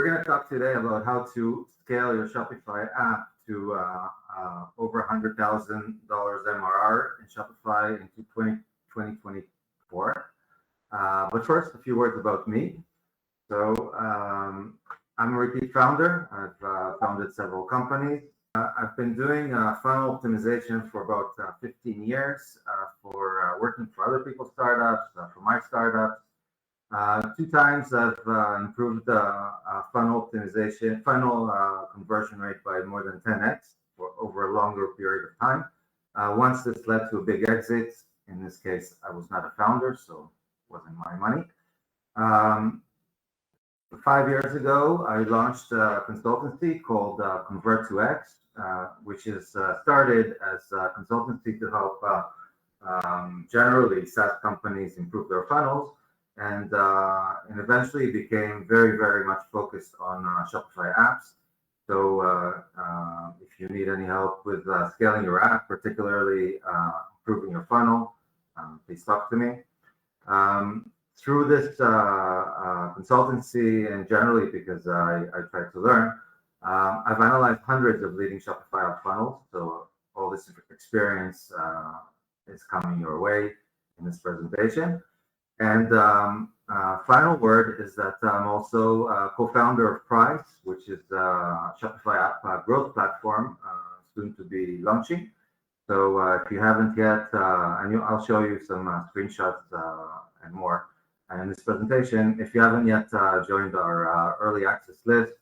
going to talk today about how to scale your Shopify app to over $100,000 MRR in Shopify into 2024. But first, a few words about me. So I'm a repeat founder. I've founded several companies. I've been doing funnel optimization for about 15 years for working for other people's startups, for my startups. 2 times I've improved funnel optimization, funnel conversion rate by more than 10x for over a longer period of time. Once this led to a big exit. In this case, I was not a founder, so it wasn't my money. 5 years ago, I launched a consultancy called Convert2X, which is started as a consultancy to help generally SaaS companies improve their funnels, and eventually became very, very much focused on Shopify apps. So if you need any help with scaling your app, particularly improving your funnel, please talk to me. Through this consultancy and generally because I try to learn, I've analyzed hundreds of leading Shopify app funnels. So all this experience is coming your way in this presentation. And final word is that I'm also a co-founder of Price, which is a Shopify app growth platform soon to be launching. So if you haven't yet, and I'll show you some screenshots and more in this presentation. If you haven't yet joined our early access list,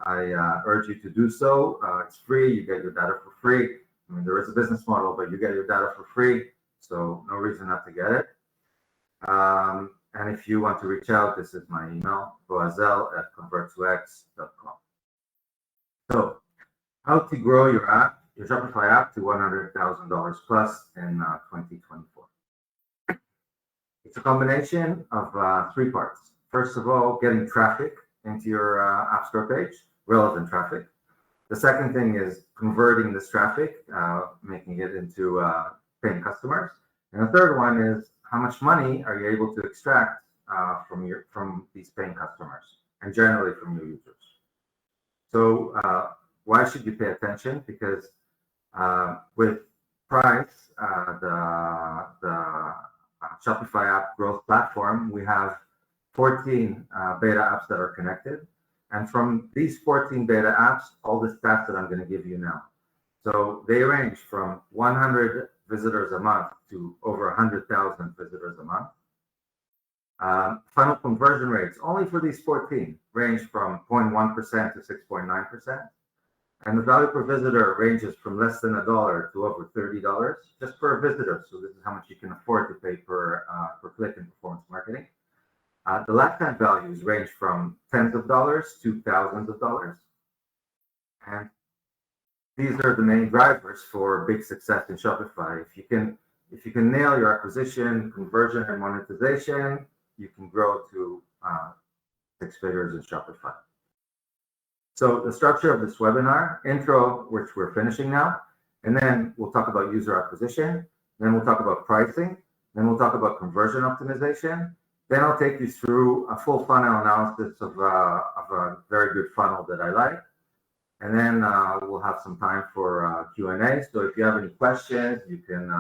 I urge you to do so. It's free. You get your data for free. I mean, there is a business model, but you get your data for free. So no reason not to get it. And if you want to reach out, this is my email, boazel@convert2x.com. So how to grow your app, your Shopify app to $100,000 plus in 2024. It's a combination of 3 parts. First of all, getting traffic into your App Store page, relevant traffic. The second thing is converting this traffic, making it into paying customers. And the third one is how much money are you able to extract from these paying customers and generally from your users. So why should you pay attention? Because with Price, the Shopify app growth platform, we have 14 beta apps that are connected. And from these 14 beta apps, all the stats that I'm going to give you now. So they range from 100 visitors a month to over 100,000 visitors a month. Funnel conversion rates, only for these 14, range from 0.1% to 6.9%. And the value per visitor ranges from less than $1 to over $30 just per visitor. So this is how much you can afford to pay per click in performance marketing. The lifetime values range from tens of dollars to thousands of dollars. And these are the main drivers for big success in Shopify. If you can nail your acquisition, conversion, and monetization, you can grow to 6 figures in Shopify. So the structure of this webinar, intro, which we're finishing now, and then we'll talk about user acquisition, then we'll talk about pricing, then we'll talk about conversion optimization, then I'll take you through a full funnel analysis of a very good funnel that I like, and then we'll have some time for Q&A. So if you have any questions, you can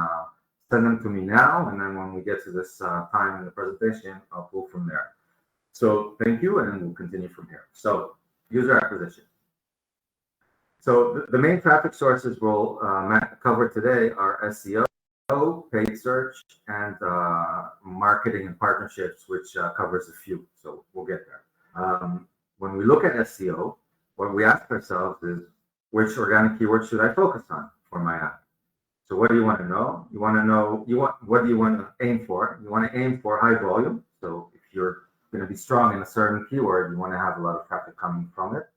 send them to me now, and then when we get to this time in the presentation, I'll pull from there. So thank you, and we'll continue from here. So user acquisition. So the main traffic sources we'll cover today are SEO, paid search, and marketing and partnerships, which covers a few. So we'll get there. When we look at SEO, what we ask ourselves is, which organic keywords should I focus on for my app? So what do you want to know? You want to know, what do you want to aim for? You want to aim for high volume. So if you're going to be strong in a certain keyword, you want to have a lot of traffic coming from it.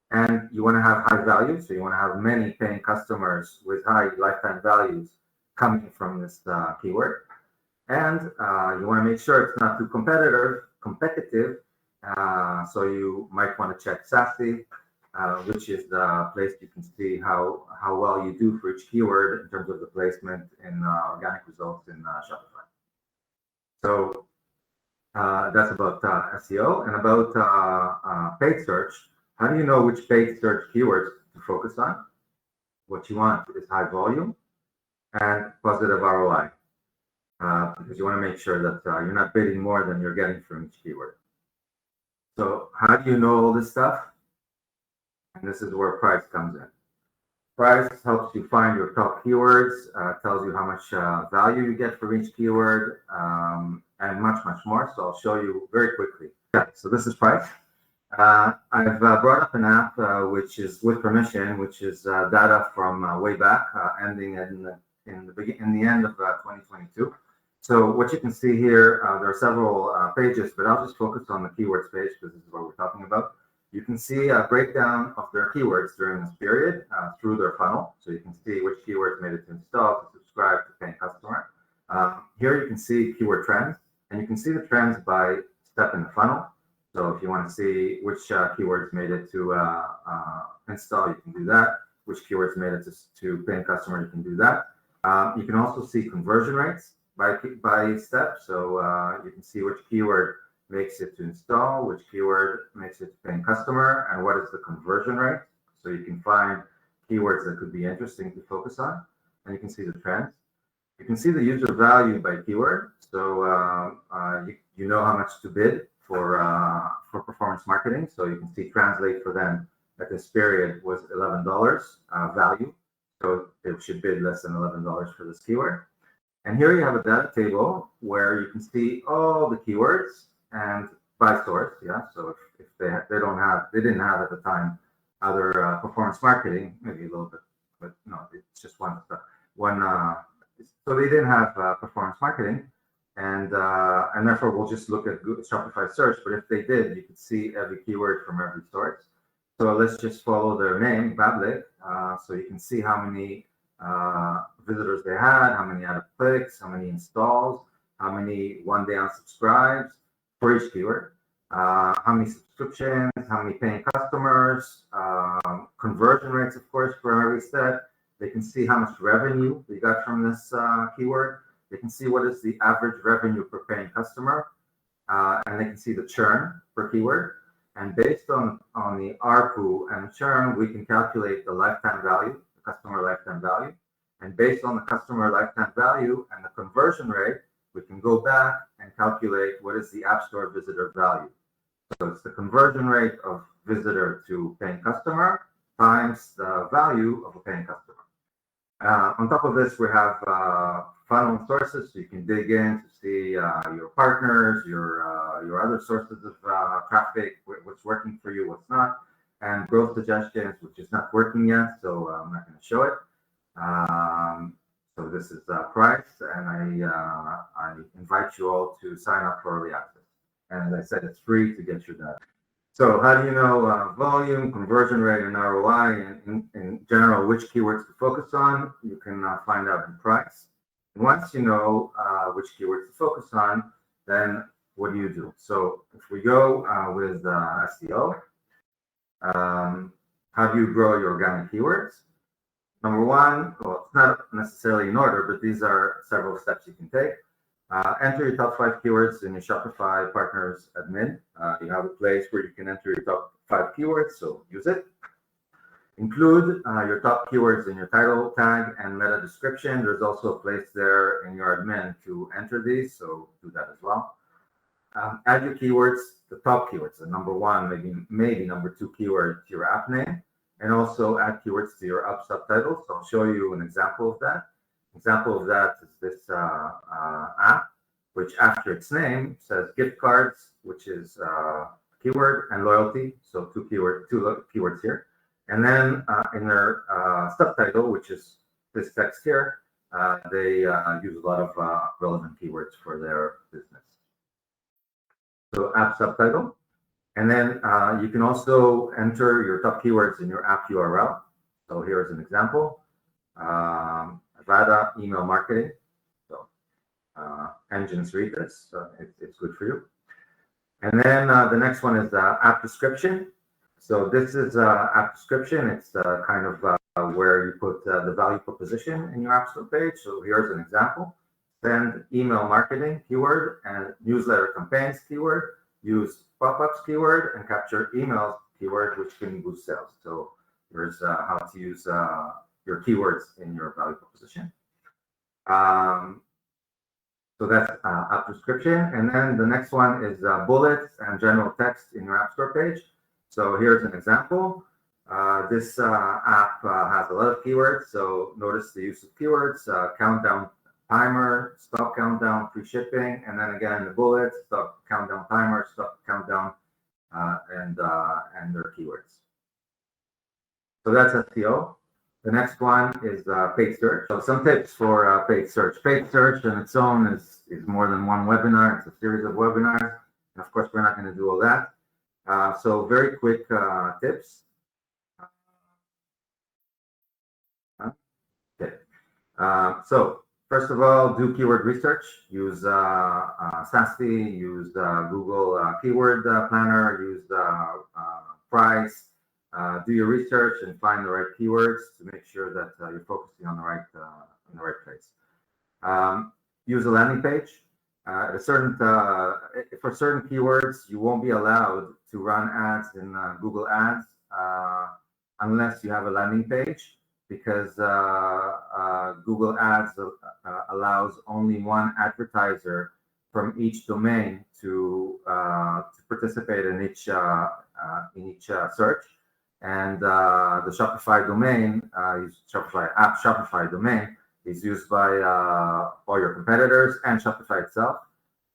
And you want to have high value. So you want to have many paying customers with high lifetime values coming from this keyword. And you want to make sure it's not too competitive. So you might want to check SASE, which is the place you can see how well you do for each keyword in terms of the placement in organic results in Shopify. So That's about SEO. And about paid search, how do you know which paid search keywords to focus on? What you want is high volume and positive ROI, because you want to make sure that you're not bidding more than you're getting from each keyword. So how do you know all this stuff? And this is where price comes in. Price helps you find your top keywords, tells you how much value you get from each keyword, and much, much more. So I'll show you very quickly. Yeah, so this is price. I've brought up an app which is with permission, which is data from way back, ending in the end of 2022. So what you can see here, there are several pages, but I'll just focus on the keywords page because this is what we're talking about. You can see a breakdown of their keywords during this period through their funnel. So you can see which keywords made it to install, to subscribe, to paying customer. Here you can see keyword trends, and you can see the trends by step in the funnel. So if you want to see which keywords made it to install, you can do that. Which keywords made it to paying customer, you can do that. You can also see conversion rates by step. So you can see which keyword makes it to install, which keyword makes it to paying customer, and what is the conversion rate. So you can find keywords that could be interesting to focus on, and you can see the trends. You can see the user value by keyword. So you know how much to bid for performance marketing. So you can see translate for them at this period was $11 value. So it should bid less than $11 for this keyword. And here you have a data table where you can see all the keywords and by source. Yeah. So if they didn't have at the time other performance marketing, maybe a little bit, but no, it's just one. So they didn't have performance marketing, and therefore we'll just look at Shopify search. But if they did, you could see every keyword from every source. So let's just follow their name, Bablik, so you can see how many visitors they had, how many added clicks, how many installs, how many one-day unsubscribes for each keyword, how many subscriptions, how many paying customers, conversion rates, of course, for every step. They can see how much revenue they got from this keyword. They can see what is the average revenue per paying customer, and they can see the churn per keyword. And based on the ARPU and churn, we can calculate the lifetime value, the customer lifetime value. And based on the customer lifetime value and the conversion rate, we can go back and calculate what is the App Store visitor value. So it's the conversion rate of visitor to paying customer times the value of a paying customer. On top of this, we have funnel sources, so you can dig in to see your partners, your other sources of traffic, what's working for you, what's not, and growth suggestions, which is not working yet, so I'm not going to show it. So this is price, and I invite you all to sign up for early access. And as I said, it's free to get your data. So how do you know volume, conversion rate, and ROI, and in general, which keywords to focus on? You can find out in price. And once you know which keywords to focus on, then what do? So if we go with SEO, how do you grow your organic keywords? Number one, well, it's not necessarily in order, but these are several steps you can take. Enter your top 5 keywords in your Shopify partners admin. You have a place where you can enter your top 5 keywords, so use it. Include your top keywords in your title tag and meta description. There's also a place there in your admin to enter these, so do that as well. Add your keywords, the top keywords, the number 1, maybe number 2 keyword to your app name, and also add keywords to your app subtitles. So I'll show you an example of that. Example of that is this app, which after its name says gift cards, which is keyword, and loyalty. So two keywords here. And then in their subtitle, which is this text here, they use a lot of relevant keywords for their business. So app subtitle. And then you can also enter your top keywords in your app URL. So here's an example. Avada email marketing. So engines read this, so it's good for you. And then the next one is app description. So this is app description. It's kind of where you put the value proposition in your App Store page. So here's an example. Send email marketing keyword and newsletter campaigns keyword. Use pop-ups keyword and capture emails keyword, which can boost sales. So here's how to use your keywords in your value proposition. So that's app description. And then the next one is bullets and general text in your App Store page. So here's an example. This app has a lot of keywords. So notice the use of keywords, countdown timer, stop countdown, free shipping, and then again the bullets, stop countdown timer, stop countdown, and their keywords. So that's SEO. The next one is paid search. So some tips for paid search. Paid search on its own is more than one webinar. It's a series of webinars. And of course, we're not going to do all that. So very quick tips. Okay. So first of all, do keyword research. Use SASE, use Google Keyword Planner, use Price. Do your research and find the right keywords to make sure that you're focusing on the right place. Use a landing page. For certain keywords, you won't be allowed to run ads in Google Ads unless you have a landing page, because Google Ads allows only one advertiser from each domain to participate in each search. And the Shopify domain, Shopify domain, is used by all your competitors and Shopify itself.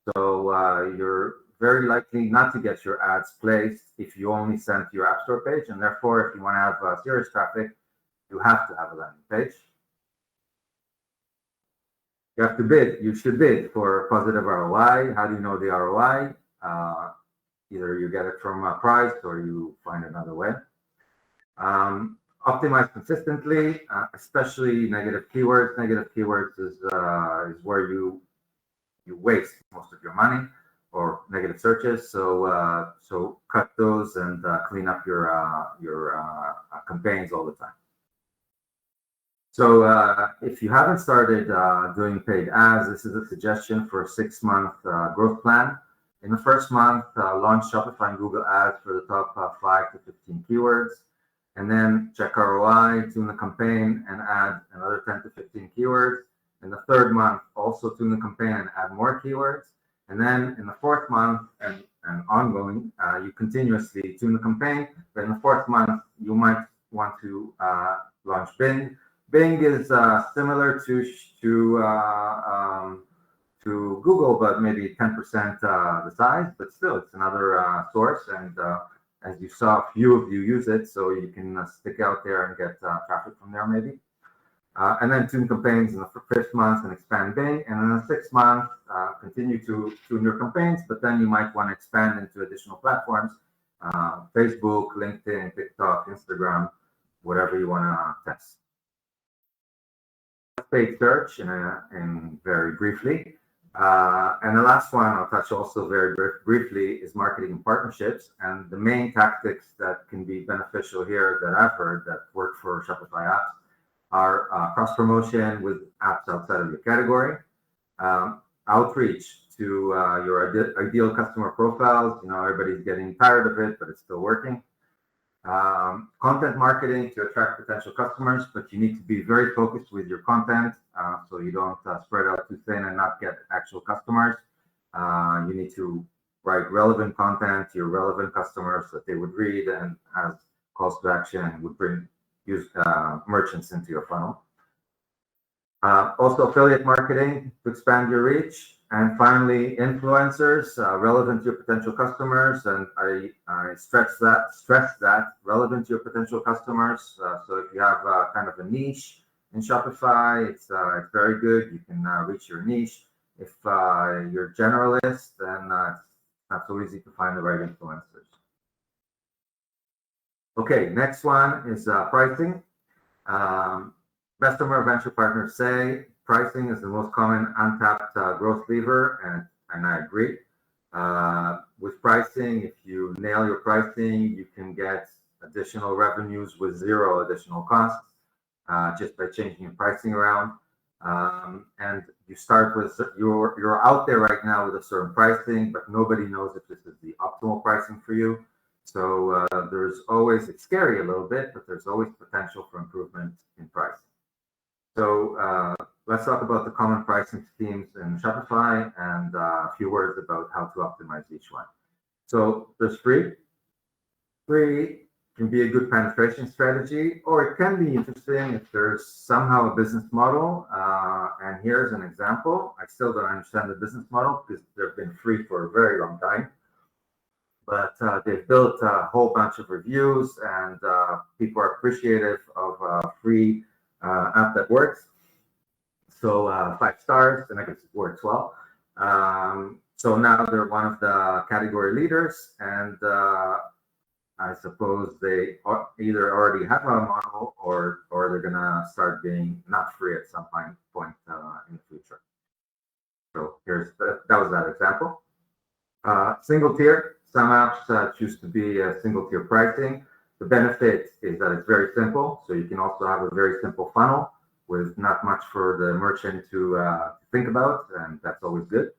So you're very likely not to get your ads placed if you only send to your App Store page. And therefore, if you want to have serious traffic, you have to have a landing page. You have to bid. You should bid for positive ROI. How do you know the ROI? Either you get it from a price or you find another way. Optimize consistently, especially negative keywords. Negative keywords is where you waste most of your money, or negative searches. So so cut those and clean up your campaigns all the time. So if you haven't started doing paid ads, this is a suggestion for a 6-month growth plan. In the first month, launch Shopify and Google Ads for the top 5 to 15 keywords. And then check ROI, tune the campaign, and add another 10 to 15 keywords. In the third month, also tune the campaign and add more keywords. And then in the fourth month and ongoing, you continuously tune the campaign. But in the fourth month, you might want to launch Bing. Bing is similar to Google, but maybe 10% the size. But still, it's another source. And as you saw, a few of you use it, so you can stick out there and get traffic from there maybe. And then tune campaigns in the 5th month and expand Bing. And in the 6th month, continue to tune your campaigns, but then you might want to expand into additional platforms, Facebook, LinkedIn, TikTok, Instagram, whatever you want to test. Paid search in very briefly. And the last one I'll touch also very briefly is marketing and partnerships. And the main tactics that can be beneficial here that I've heard that work for Shopify apps are cross-promotion with apps outside of your category, outreach to your ideal customer profiles. You know, everybody's getting tired of it, but it's still working. Content marketing to attract potential customers, but you need to be very focused with your content so you don't spread out too thin and not get actual customers. You need to write relevant content to your relevant customers that they would read and as calls to action and would bring merchants into your funnel. Also affiliate marketing to expand your reach. And finally, influencers relevant to your potential customers, and I stress that relevant to your potential customers. So if you have kind of a niche in Shopify, it's very good. You can reach your niche. If you're generalist, then it's not so easy to find the right influencers. Okay, next one is pricing. Bessemer venture partners say pricing is the most common untapped growth lever, and I agree. With pricing, if you nail your pricing, you can get additional revenues with zero additional costs just by changing your pricing around. And you start with, you're out there right now with a certain pricing, but nobody knows if this is the optimal pricing for you. So there's always, it's scary a little bit, but there's always potential for improvement in pricing. So let's talk about the common pricing schemes in Shopify and a few words about how to optimize each one. So there's free. Free can be a good penetration strategy, or it can be interesting if there's somehow a business model. And here's an example. I still don't understand the business model because they've been free for a very long time. But they've built a whole bunch of reviews, and people are appreciative of a free app that works. So 5 stars, and I guess it works well. So now they're one of the category leaders, and I suppose they either already have a model or they're gonna start being not free at some point in the future. So that was that example. Single tier. Some apps choose to be a single tier pricing. The benefit is that it's very simple, so you can also have a very simple funnel with not much for the merchant to think about, and that's always good.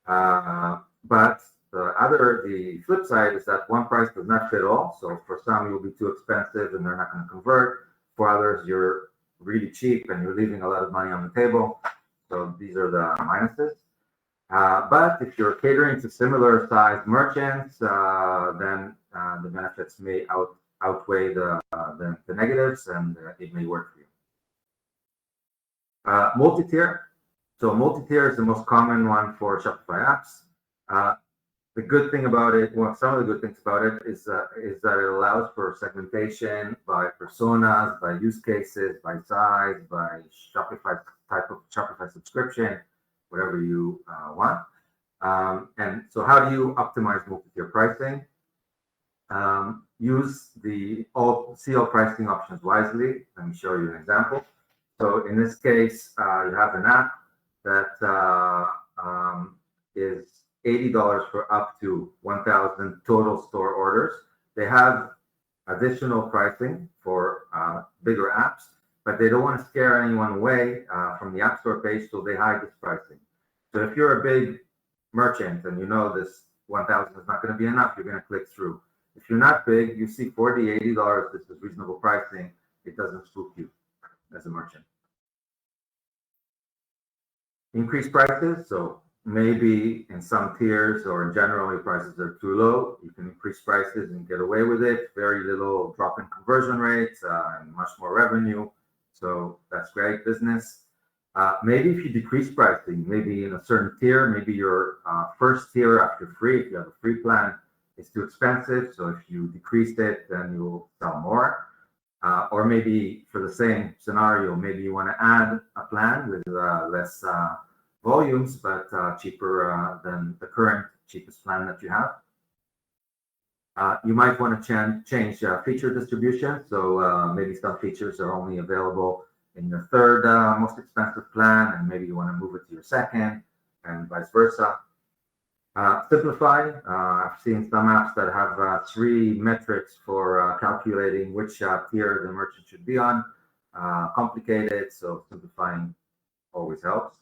But the flip side is that one price does not fit all. So for some, you'll be too expensive and they're not going to convert. For others, you're really cheap and you're leaving a lot of money on the table. So these are the minuses. But if you're catering to similar sized merchants, then the benefits may outweigh the negatives, and it may work for you. Multi-tier. So multi-tier is the most common one for Shopify apps. The good thing about it, well, some of the good things about it is that it allows for segmentation by personas, by use cases, by size, by Shopify type of Shopify subscription, whatever you want. And so how do you optimize multi-tier pricing? Use all pricing options wisely. Let me show you an example. So in this case, you have an app that is $80 for up to 1,000 total store orders. They have additional pricing for bigger apps, but they don't want to scare anyone away from the App Store page, so they hide this pricing. So if you're a big merchant and you know this 1,000 is not going to be enough, you're going to click through. If you're not big, you see $40, $80, this is reasonable pricing. It doesn't spook you as a merchant. Increase prices. So maybe in some tiers or in general, your prices are too low. You can increase prices and get away with it. Very little drop in conversion rates and much more revenue. So that's great business. Maybe if you decrease pricing, maybe in a certain tier, maybe your first tier after free, if you have a free plan, is too expensive. So if you decreased it, then you'll sell more. Or maybe for the same scenario, maybe you want to add a plan with less volumes, but cheaper than the current cheapest plan that you have. You might want to change feature distribution. So maybe some features are only available in your third most expensive plan, and maybe you want to move it to your second, and vice versa. Simplify. I've seen some apps that have 3 metrics for calculating which tier the merchant should be on. Complicated, so simplifying always helps.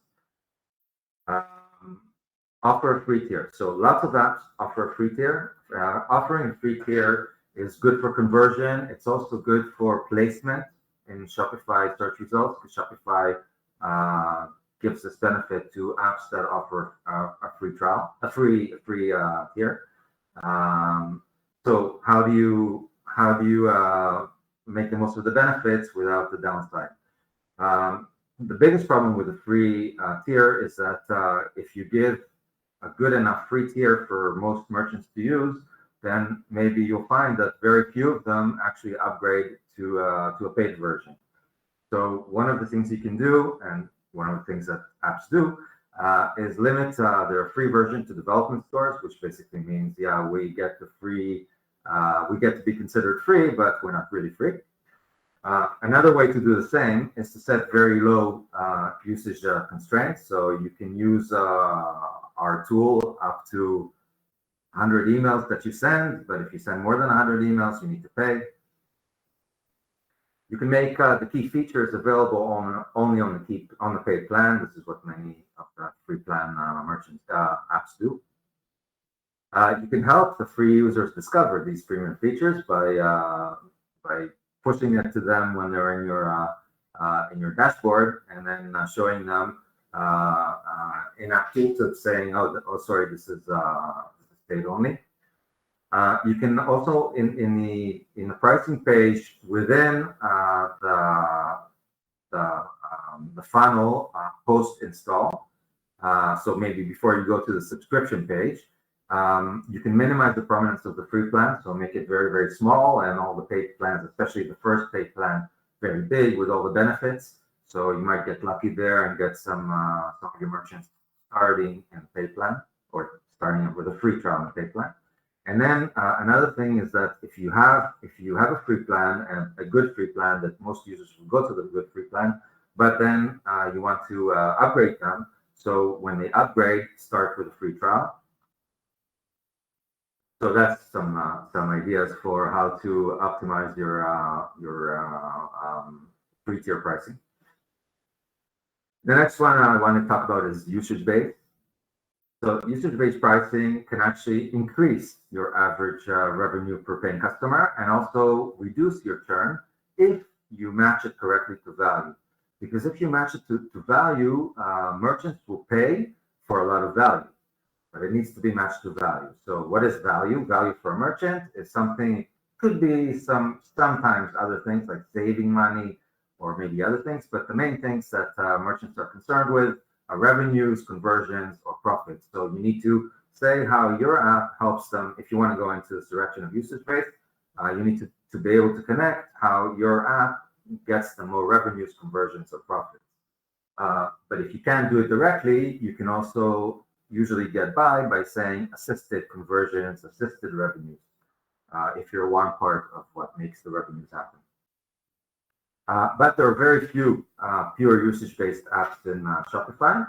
Offer a free tier. So lots of apps offer a free tier. Offering a free tier is good for conversion. It's also good for placement in Shopify search results, because Shopify gives this benefit to apps that offer a free trial, a free tier. So how do you make the most of the benefits without the downside? The biggest problem with a free tier is that if you give a good enough free tier for most merchants to use, then maybe you'll find that very few of them actually upgrade to a paid version. So one of the things you can do, and one of the things that apps do, is limit their free version to development stores, which basically means, yeah, we get the free, we get to be considered free, but we're not really free. Another way to do the same is to set very low usage constraints. So you can use our tool up to 100 emails that you send, but if you send more than 100 emails, you need to pay. You can make the key features available only on the paid plan. This is what many of the free plan merchant apps do. You can help the free users discover these premium features by pushing it to them when they're in your dashboard, and then showing them in-app tooltip saying, "Oh, sorry, this is paid only." You can also in the pricing page within the funnel post install. So maybe before you go to the subscription page, you can minimize the prominence of the free plan, so make it very, very small, and all the paid plans, especially the first paid plan, very big with all the benefits. So you might get lucky there and get some of your merchants starting in the paid plan or starting with a free trial in the paid plan. And then another thing is that if you have a free plan and a good free plan, that most users will go to the good free plan, but then you want to upgrade them. So when they upgrade, start with a free trial. So that's some ideas for how to optimize your free tier pricing. The next one I want to talk about is usage-based. So usage-based pricing can actually increase your average revenue per paying customer and also reduce your churn if you match it correctly to value. Because if you match it to value, merchants will pay for a lot of value, but it needs to be matched to value. So what is value? Value for a merchant is something, could be sometimes other things like saving money or maybe other things, but the main things that merchants are concerned with are revenues, conversions, or profits. So you need to say how your app helps them. If you want to go into this direction of usage-based, you need to be able to connect how your app gets them more revenues, conversions, or profits. But if you can't do it directly, you can also usually get by saying assisted conversions, assisted revenues, if you're one part of what makes the revenues happen. But there are very few pure usage-based apps in Shopify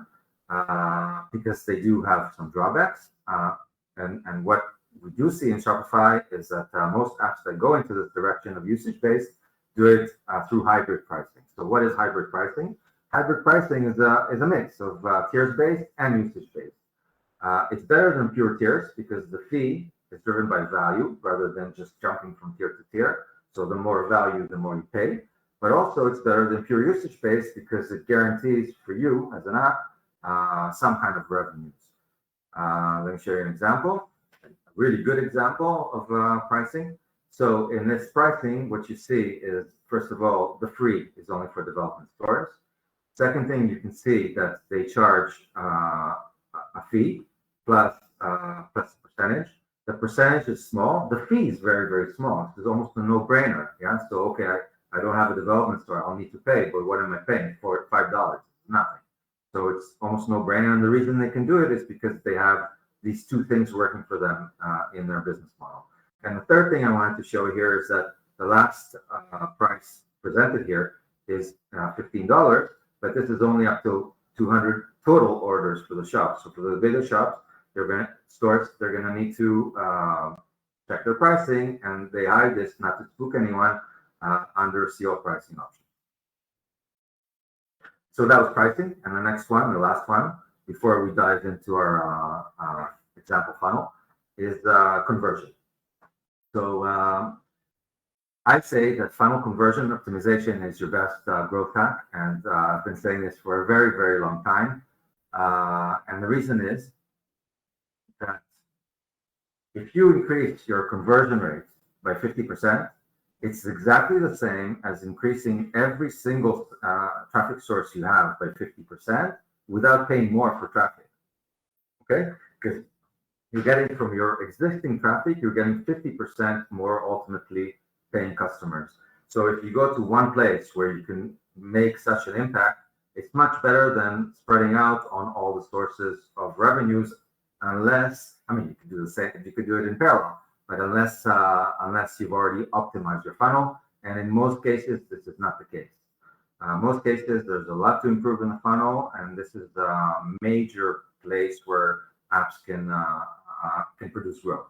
because they do have some drawbacks. And what we do see in Shopify is that most apps that go into this direction of usage-based do it through hybrid pricing. So what is hybrid pricing? Hybrid pricing is a mix of tiers-based and usage-based. It's better than pure tiers because the fee is driven by value rather than just jumping from tier to tier. So the more value, the more you pay. But also it's better than pure usage-based because it guarantees for you as an app some kind of revenues. Let me show you an example, a really good example of pricing. So in this pricing, what you see is, first of all, the free is only for development stores. Second thing, you can see that they charge a fee plus percentage. The percentage is small. The fee is very, very small. It's almost a no-brainer. Yeah. So okay, I don't have a development store. I'll need to pay, but what am I paying for? $5? Nothing. So it's almost no-brainer. And the reason they can do it is because they have these two things working for them in their business model. And the third thing I wanted to show here is that the last price presented here is $15, but this is only up to 200 total orders for the shop. So for the bigger shops, they're going to need to check their pricing, and they hide this not to spook anyone under CO pricing option. So that was pricing, and the next one, the last one, before we dive into our example funnel, is conversion. So I'd say that funnel conversion optimization is your best growth hack, and I've been saying this for a very, very long time. And the reason is that if you increase your conversion rates by 50%, it's exactly the same as increasing every single traffic source you have by 50% without paying more for traffic. Okay? Because you're getting from your existing traffic, you're getting 50% more ultimately paying customers. So if you go to one place where you can make such an impact, it's much better than spreading out on all the sources of revenues, unless, I mean, you could do the same, you could do it in parallel, but unless you've already optimized your funnel. And in most cases, this is not the case. Most cases, there's a lot to improve in the funnel, and this is the major place where apps can produce growth.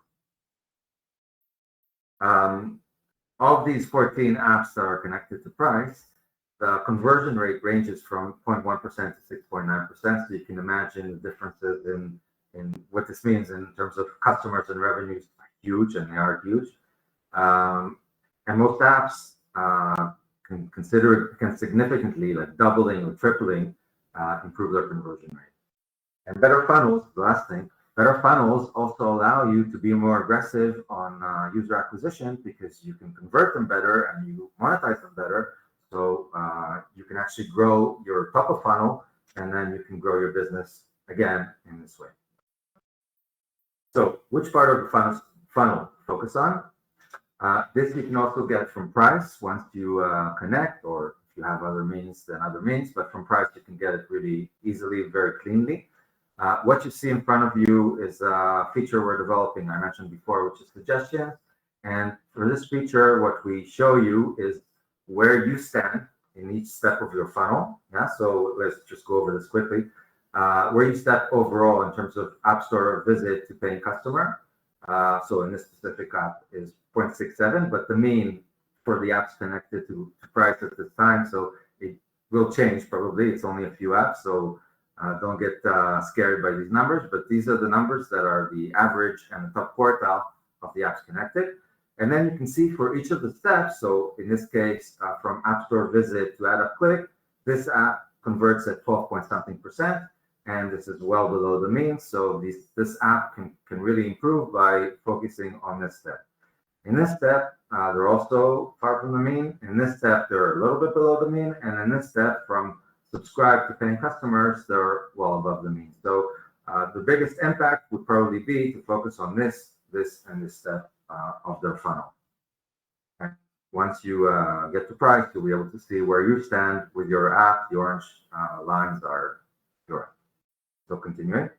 Of these 14 apps that are connected to price, the conversion rate ranges from 0.1% to 6.9%. So you can imagine the differences in what this means in terms of customers and revenues are huge, and they are huge. And most apps can significantly, like doubling or tripling, improve their conversion rate. And better funnels, the last thing, better funnels also allow you to be more aggressive on user acquisition because you can convert them better and you monetize them better. So you can actually grow your top of funnel, and then you can grow your business again in this way. So which part of the funnel focus on? This you can also get from price once you connect, or if you have other means, then other means, but from price you can get it really easily, very cleanly. What you see in front of you is a feature we're developing, I mentioned before, which is suggestions. And for this feature, what we show you is where you stand in each step of your funnel. Yeah, so let's just go over this quickly. Where you step overall in terms of App Store visit to paying customer. So in this specific app is 0.67, but the mean for the apps connected to price at this time, so it will change probably. It's only a few apps, so don't get scared by these numbers, but these are the numbers that are the average and the top quartile of the apps connected. And then you can see for each of the steps, so in this case, from App Store visit to add a click, this app converts at 12 point something percent, and this is well below the mean. So this app can really improve by focusing on this step. In this step, they're also far from the mean. In this step, they're a little bit below the mean. And in this step, from subscribe to paying customers, they're well above the mean. So the biggest impact would probably be to focus on this, and this step of their funnel. And once you get to price, you'll be able to see where you stand with your app. The orange lines are your app. So continuing.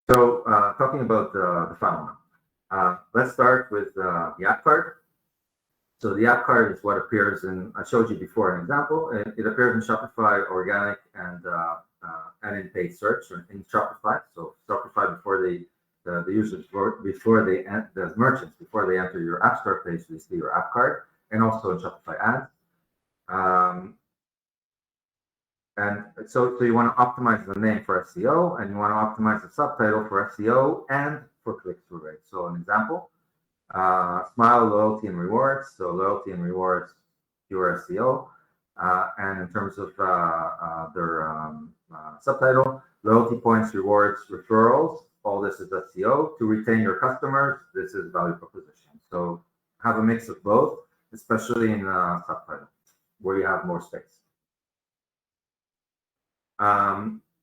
So talking about the funnel now. Let's start with the app card. So the app card is what appears in, I showed you before an example. It appears in Shopify organic and in PID Search in Shopify. So Shopify before the users, the merchants, before they enter your App Store page, they see your app card, and also in Shopify ads. And so you want to optimize the name for SEO, and you want to optimize the subtitle for SEO and for click-through rate. So an example, Smile, loyalty, and rewards. So loyalty and rewards, pure SEO. And in terms of their subtitle, loyalty points, rewards, referrals, all this is SEO. To retain your customers, this is value proposition. So have a mix of both, especially in subtitle, where you have more space.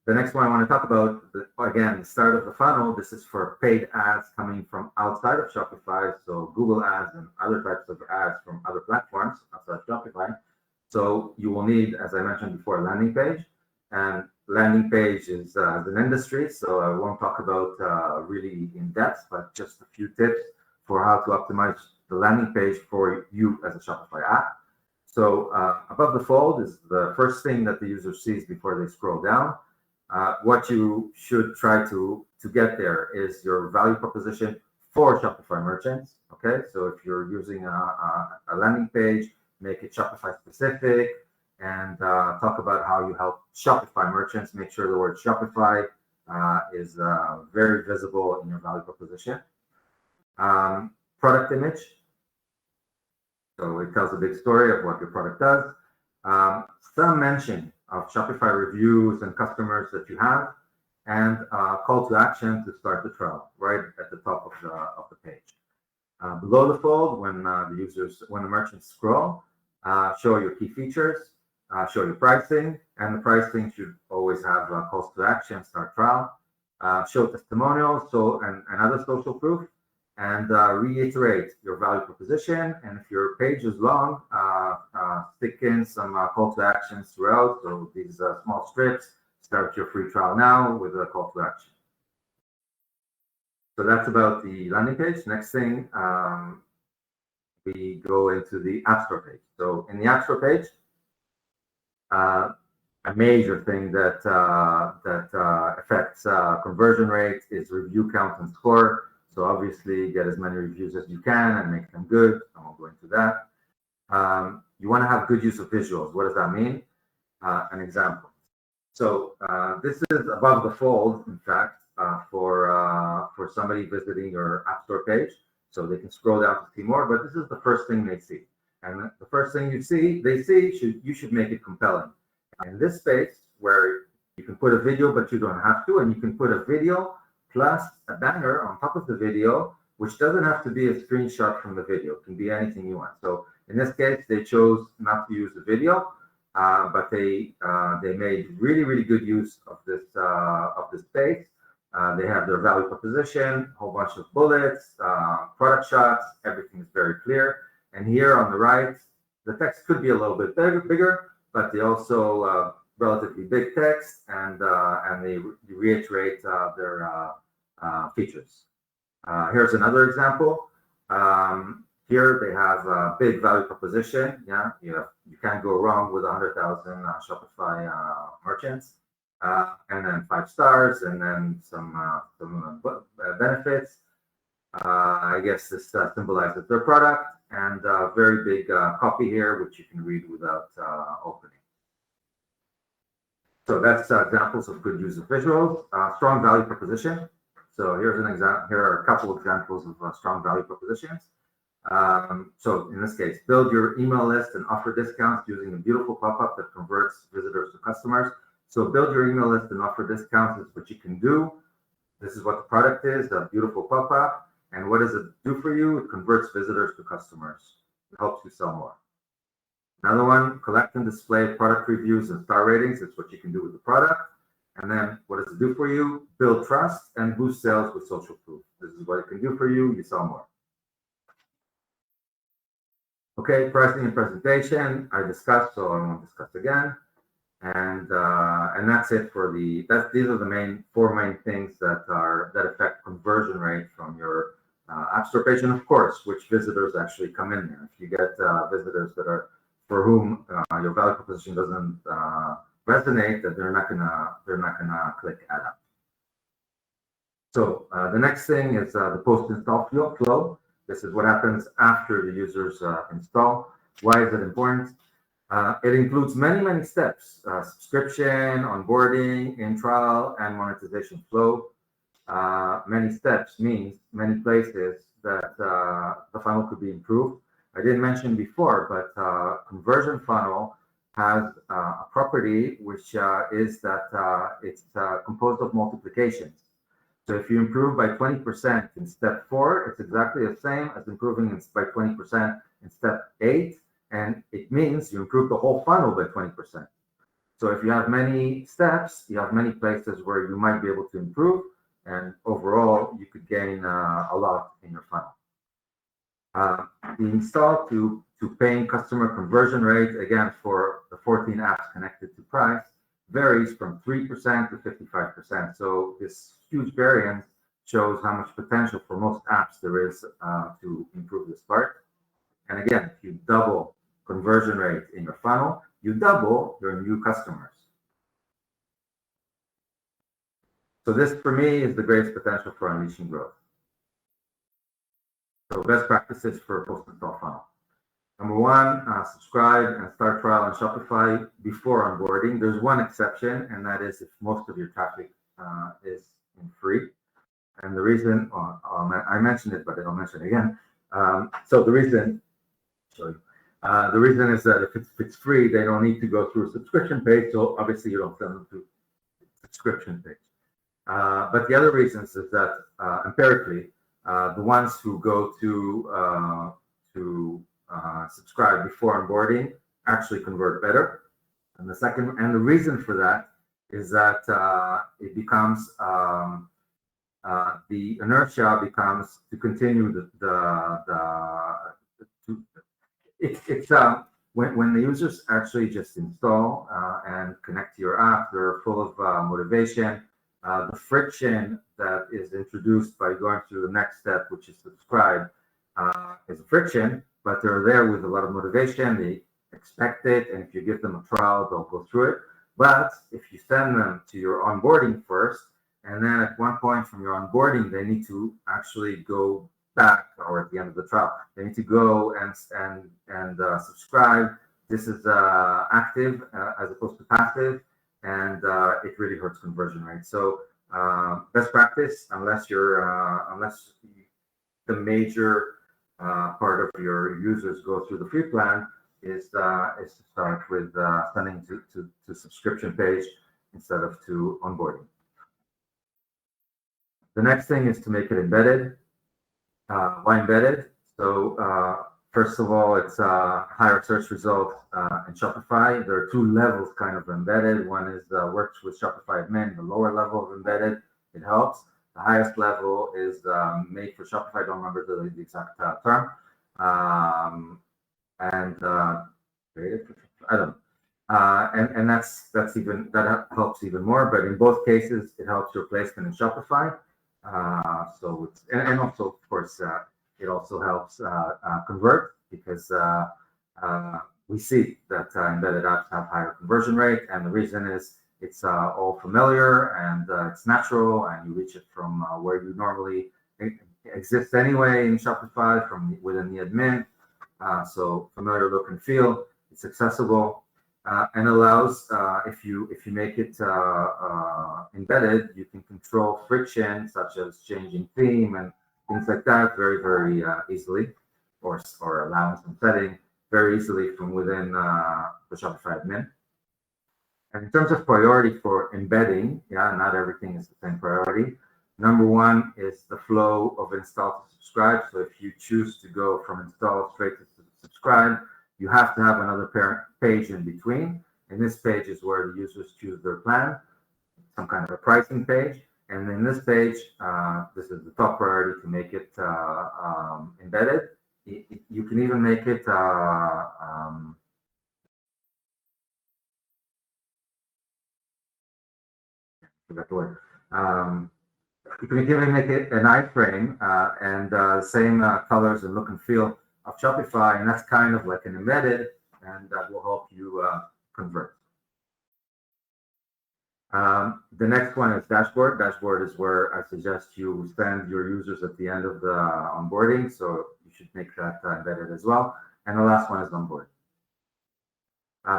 The next one I want to talk about, again, the start of the funnel. This is for paid ads coming from outside of Shopify, so Google ads and other types of ads from other platforms outside Shopify. So you will need, as I mentioned before, a landing page. And landing page is an industry, so I won't talk about really in depth, but just a few tips for how to optimize the landing page for you as a Shopify app. So above the fold is the first thing that the user sees before they scroll down. What you should try to get there is your value proposition for Shopify merchants. Okay, so if you're using a landing page, make it Shopify specific, and talk about how you help Shopify merchants. Make sure the word Shopify is very visible in your value proposition. Product image. So it tells a big story of what your product does. Some mention of Shopify reviews and customers that you have, and call to action to start the trial right at the top of the page. Below the fold, when the merchants scroll, show your key features, show your pricing, and the pricing should always have calls to action, start trial, show testimonials, and other social proof, and reiterate your value proposition. And if your page is long, stick in some call to actions throughout. So these small strips, start your free trial now with a call to action. So that's about the landing page. Next thing, we go into the App Store page. So in the App Store page, a major thing that affects conversion rate is review count and score. So obviously get as many reviews as you can and make them good. I won't go into that. You want to have good use of visuals. What does that mean? An example. So this is above the fold, in fact, for somebody visiting your App Store page. So they can scroll down to see more, but this is the first thing they see. And the first thing you should make it compelling. In this space where you can put a video, but you don't have to, and you can put a video plus a banner on top of the video, which doesn't have to be a screenshot from the video. It can be anything you want. So in this case, they chose not to use the video, but they made really good use of this space. They have their value proposition, a whole bunch of bullets, product shots. Everything is very clear. And here on the right, the text could be a little bit bigger, but they also relatively big text, and they reiterate their features. Here's another example. Here they have a big value proposition. Yeah, you can't go wrong with 100,000 Shopify merchants, and then 5 stars, and then some benefits. I guess this symbolizes their product, and very big copy here, which you can read without opening. So that's examples of good use of visuals. Strong value proposition. So here's an example. Here are a couple examples of strong value propositions. So in this case, build your email list and offer discounts using a beautiful pop-up that converts visitors to customers. So build your email list and offer discounts is what you can do. This is what the product is, a beautiful pop-up. And what does it do for you? It converts visitors to customers. It helps you sell more. Another one, collect and display product reviews and star ratings. It's what you can do with the product. And then what does it do for you? Build trust and boost sales with social proof. This is what it can do for you. You sell more. Okay, pricing and presentation I discussed, so I won't discuss again. And that's it for these are the 4 main things that affect conversion rate from your App Store page, and of course, which visitors actually come in there. If you get visitors that are for whom your value proposition doesn't resonate, that they're not gonna click add up. So the next thing is the post-install flow. This is what happens after the users install. Why is it important? It includes many steps: subscription, onboarding, in-trial, and monetization flow. Many steps means many places that the funnel could be improved. I didn't mention before, but conversion funnel has a property which is that it's composed of multiplications. So if you improve by 20% in step 4, it's exactly the same as improving by 20% in step 8, and it means you improve the whole funnel by 20%. So if you have many steps, you have many places where you might be able to improve, and overall, you could gain a lot in your funnel. The install to paying customer conversion rate, again, for the 14 apps connected to price, varies from 3% to 55%. So this huge variance shows how much potential for most apps there is to improve this part. And again, if you double conversion rate in your funnel, you double your new customers. So this, for me, is the greatest potential for unleashing growth. So best practices for post-install funnel. Number 1, subscribe and start trial on Shopify before onboarding. There's one exception, and that is if most of your traffic is in free. And the reason, I mentioned it, but I'll mention it again. So the reason is that if it's free, they don't need to go through a subscription page. So obviously you don't send them to subscription page. But the other reasons is that empirically, the ones who go to subscribe before onboarding actually convert better. And the reason for that is that it becomes the inertia becomes to continue when the users actually just install and connect to your app, they're full of motivation. The friction that is introduced by going through the next step, which is subscribe, is a friction, but they're there with a lot of motivation. They expect it, and if you give them a trial, they'll go through it. But if you send them to your onboarding first, And then at one point from your onboarding, they need to actually go back, or at the end of the trial, they need to go and subscribe. This is active as opposed to passive, and it really hurts conversion rate. So best practice, unless the major part of your users go through the free plan, is to start with sending to subscription page instead of to onboarding. The next thing is to make it embedded. Why embedded? So first of all, it's higher search results in Shopify. There are two levels kind of embedded. One is works with Shopify admin, the lower level of embedded. It helps. The highest level is made for Shopify. I don't remember the exact term. I don't know. And that helps even more. But in both cases, it helps your placement in Shopify. So it's, and also of course it also helps convert, because we see that embedded apps have higher conversion rate, and the reason is it's all familiar and it's natural, and you reach it from where you normally exist anyway in Shopify, from within the admin. So familiar look and feel. It's accessible. And allows, if you make it embedded, you can control friction, such as changing theme and things like that, very, very easily, or allowing some setting very easily from within the Shopify admin. And in terms of priority for embedding, not everything is the same priority. Number one is the flow of install to subscribe. So if you choose to go from install straight to subscribe, you have to have another parent page in between. And this page is where the users choose their plan, some kind of a pricing page. And in this page, this is the top priority to make it embedded. You can even make it forgot the word. You can even make it an iframe and same colors and look and feel of Shopify, and that's kind of like an embedded, and that will help you convert. The next one is dashboard. Dashboard is where I suggest you send your users at the end of the onboarding, so you should make that embedded as well. And the last one is onboard.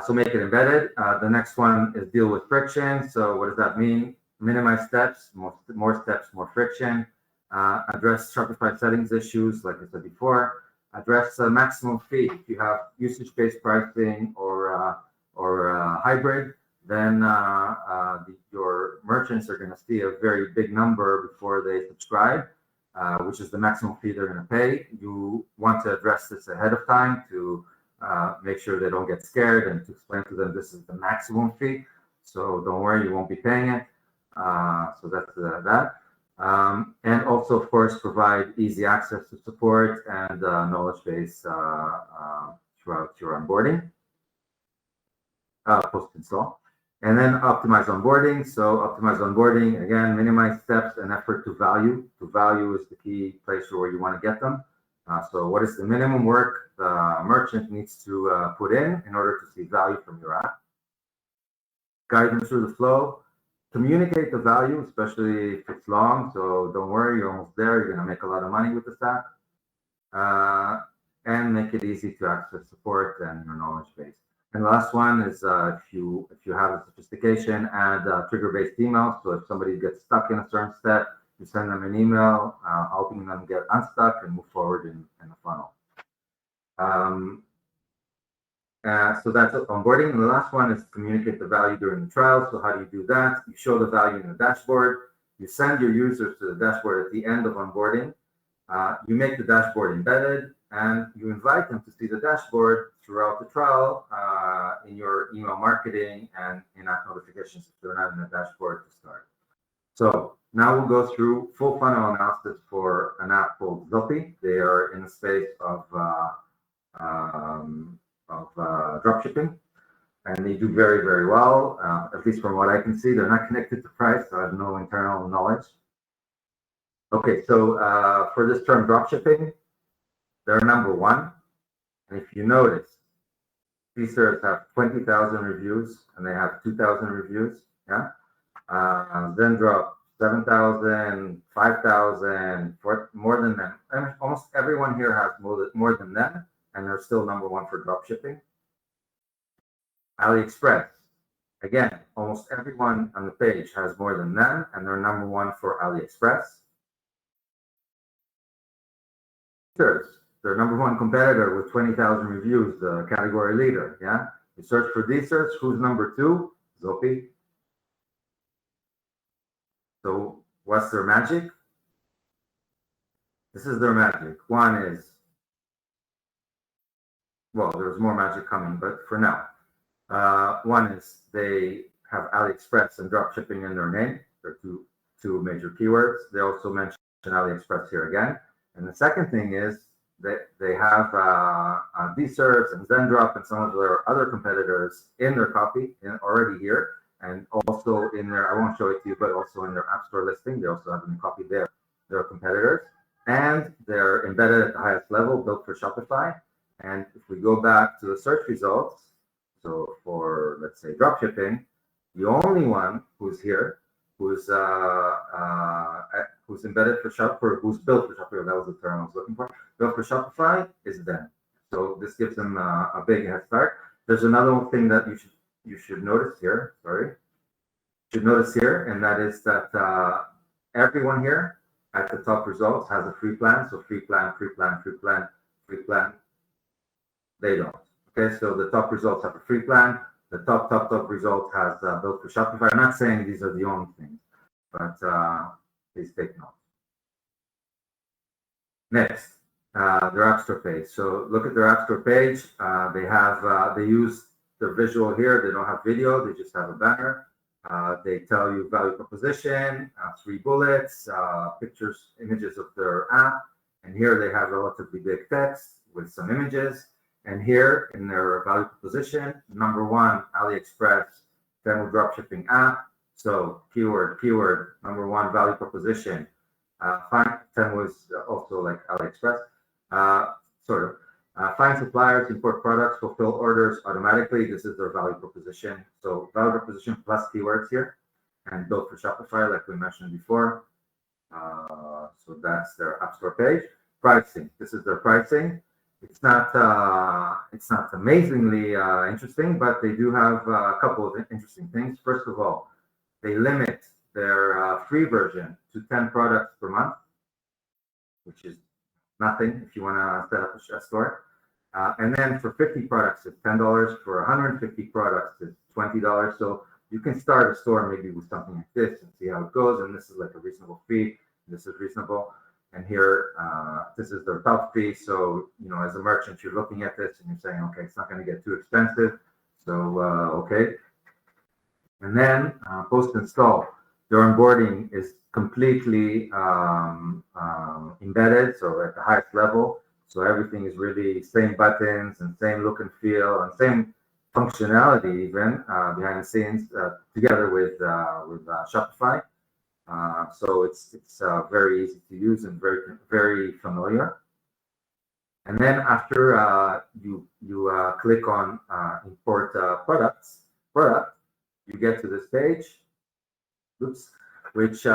So make it embedded. The next one is deal with friction. So what does that mean? Minimize steps, more steps, more friction. Address Shopify settings issues, like I said before. Address maximum fee. If you have usage-based pricing or hybrid, then your merchants are going to see a very big number before they subscribe, which is the maximum fee they're going to pay. You want to address this ahead of time to make sure they don't get scared, and to explain to them this is the maximum fee. So don't worry, you won't be paying it. So that's that. And also, of course, provide easy access to support and knowledge base throughout your onboarding, post-install. And then optimize onboarding. So optimize onboarding, again, minimize steps and effort to value. To value is the key place where you want to get them. So what is the minimum work the merchant needs to put in order to see value from your app? Guide them through the flow. Communicate the value, especially if it's long. So don't worry, you're almost there. You're going to make a lot of money with this app. And make it easy to access support and your knowledge base. And the last one is if you have a sophistication, add trigger-based emails. So if somebody gets stuck in a certain step, you send them an email helping them get unstuck and move forward in the funnel. So that's onboarding. And the last one is communicate the value during the trial. So how do you do that? You show the value in the dashboard. You send your users to the dashboard at the end of onboarding. You make the dashboard embedded, and you invite them to see the dashboard throughout the trial in your email marketing and in-app notifications if they're not in the dashboard to start. So now we'll go through full funnel analysis for an app called Zopi. They are in the space of dropshipping, and they do very, very well. At least from what I can see, they're not connected to price, so I have no internal knowledge. Okay, so for this term dropshipping, they're number one. And if you notice, PID have 20,000 reviews, and they have 2,000 reviews. Yeah. Then drop 7,000, 5,000, more than them. And almost everyone here has more than them, and they're still number one for drop shipping. AliExpress, again, almost everyone on the page has more than them, and they're number one for AliExpress. Their number one competitor with 20,000 reviews, the category leader. Yeah, you search for PID Search. Who's number two? Zopi. So what's their magic? This is their magic. One is, well, there's more magic coming, but for now, one is they have AliExpress and drop shipping in their name. They're two major keywords. They also mention AliExpress here again. And the second thing is that they have PID Search and Zendrop and some of their other competitors in their copy already here, and also in their, I won't show it to you, but also in their App Store listing. They also have them copied there, their competitors. And they're embedded at the highest level, built for Shopify. And if we go back to the search results, so for, let's say, dropshipping, the only one who's here, who's embedded for Shopify, who's built for Shopify, that was the term I was looking for, built for Shopify, is them. So this gives them a big head start. There's another thing that you should notice here, and that is that everyone here at the top results has a free plan. So free plan. They don't. Okay, so the top results have a free plan. The top result has built for Shopify. I'm not saying these are the only things, but please take note. Next, their App Store page. So look at their App Store page. They use the visual here. They don't have video. They just have a banner. They tell you value proposition, 3 bullets, pictures, images of their app. And here they have relatively big text with some images. And here in their value proposition, number one, AliExpress demo dropshipping app. So keyword, number one value proposition. Ten was also like AliExpress, sort of. Find suppliers, import products, fulfill orders automatically. This is their value proposition. So value proposition plus keywords here, and built for Shopify, like we mentioned before. So that's their App Store page. Pricing. This is their pricing. It's not amazingly interesting, but they do have a couple of interesting things. First of all, they limit their free version to 10 products per month, which is nothing if you want to set up a store. And then for 50 products, it's $10. For 150 products, it's $20. So you can start a store maybe with something like this and see how it goes. And this is like a reasonable fee. This is reasonable. And here, this is their top fee. So, you know, as a merchant, you're looking at this and you're saying, okay, it's not going to get too expensive. So, okay. And then post-install, their onboarding is completely embedded, so at the highest level. So everything is really same buttons and same look and feel and same functionality even behind the scenes together with Shopify. So it's very easy to use and very familiar. And then after you click on import product, you get to this page, which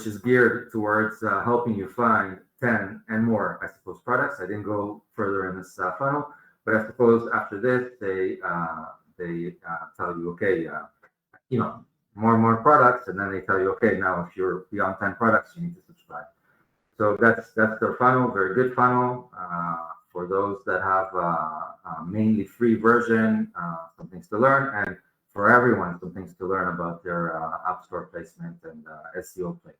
is geared towards helping you find 10 and more, I suppose, products. I didn't go further in this funnel, but I suppose after this they tell you, okay, you know, more and more products, and then they tell you, okay, now if you're beyond 10 products, you need to subscribe. So that's their funnel, very good funnel for those that have a mainly free version, some things to learn, and for everyone, some things to learn about their App Store placement and SEO play.